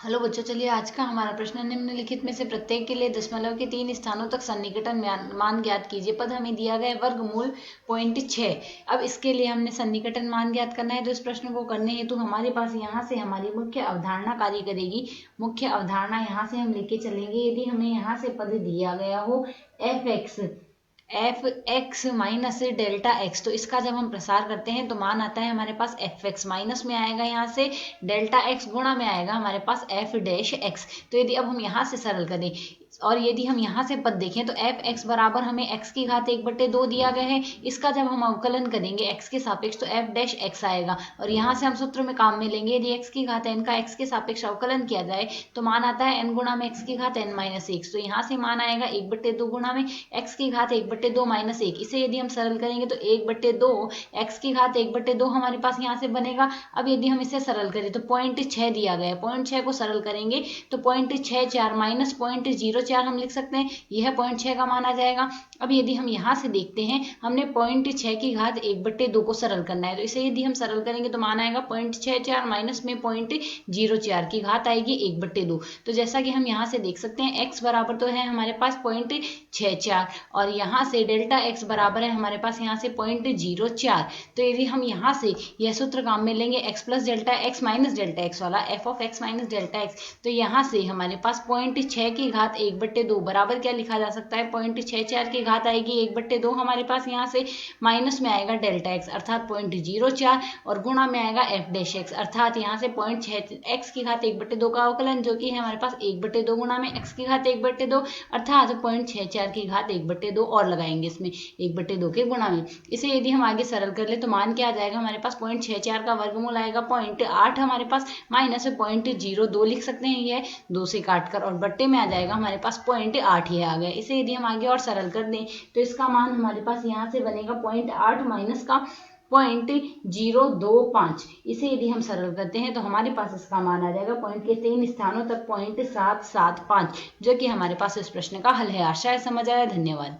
Hello बच्चों, चलिए आज का हमारा प्रश्न निम्नलिखित में से प्रत्येक के लिए दशमलव के 3 स्थानों तक सन्निकटन मान ज्ञात कीजिए। पद हमें दिया गया है वर्गमूल 0.6। अब इसके लिए हमने सन्निकटन मान ज्ञात करना है, तो इस प्रश्न को करने हेतु हमारे पास यहाँ से हमारी मुख्य अवधारणा कार्य करेगी। मुख्य अवधारणा यहाँ से हम लेके चलेंगे। यदि हमें यहाँ से पद दिया गया हो F x minus delta x, तो इसका जब हम प्रसार करते हैं तो मान आता है हमारे पास एफ एक्स, माइनस में आएगा यहाँ से डेल्टा एक्स, गुणा में आएगा हमारे पास एफ डैश एक्स। तो यदि अब हम यहाँ से सरल करें और यदि हम यहाँ से पद देखें तो एफ एक्स बराबर हमें एक्स की घात 1/2 दिया गया है। इसका जब हम अवकलन करेंगे एक्स के सापेक्ष तो एफ डैश एक्स आएगा, और यहाँ से हम सूत्र में काम में लेंगे। यदि एक्स की घात एन का एक्स के सापेक्ष अवकलन किया जाए तो मान आता है एन गुणा में एक्स की घात एन माइनस 1। तो यहाँ से मान आएगा 1/2 गुणा में एक्स की घात 1/2 माइनस 1। इसे यदि हम सरल करेंगे तो 1/2 एक्स की घात 1/2 हमारे पास यहाँ से बनेगा। अब यदि हम इसे सरल करें तो 0.6 दिया गया है, 0.6 को सरल करेंगे तो 0.64 माइनस 0.04 हम लिख सकते हैं। यह 0.6 का मान आ जाएगा। अब यदि हम यहाँ से देखते हैं, हमने 0.6 की घात 1/2 को सरल करना है, तो इसे यदि हम सरल करेंगे तो मान आएगा 0.64 माइनस में 0.04 की घात आएगी 1/2। तो जैसा कि हम यहाँ से देख सकते हैं x बराबर तो है हमारे पास 0.64 और यहाँ से डेल्टा x बराबर है हमारे पास यहाँ से 0.04। तो यदि हम यहाँ से यह सूत्र काम में लेंगे x plus delta x minus delta x वाला f of x minus delta x, तो यहाँ से हमारे पास 0.6 की घात 1/2 बराबर क्या लिखा जा सकता है, 0.64 की घात आएगी 1/2 हमारे पास यहाँ से, माइनस में आएगा डेल्टा एक्स अर्थात 0.04 और गुणा में आएगा एफ डैश एक्स अर्थात यहाँ से 0.6 एक्स की घात 1/2 का अवकलन जो कि है हमारे पास 1/2 गुणा में एक्स की घात 1/2 अर्थात 0.64 की घात 1/2 और लगाएंगे इसमें 1/2 के गुणा में। इसे यदि हम आगे सरल कर ले तो मान क्या आ जाएगा हमारे पास 0.64 का वर्गमूल आएगा 0.8 हमारे पास, माइनस 0.02 लिख सकते हैं यह 2 से काट कर, और बट्टे में आ जाएगा हमारे पास 0.8 ही आ गया। इसे यदि हम आगे और सरल कर दें तो इसका मान हमारे पास यहाँ से बनेगा 0.8 माइनस का 0.025। इसे यदि हम सरल करते हैं तो हमारे पास इसका मान आ जाएगा पॉइंट के 3 स्थानों तक 0.775, जो कि हमारे पास इस प्रश्न का हल है। आशा है समझ आया। धन्यवाद।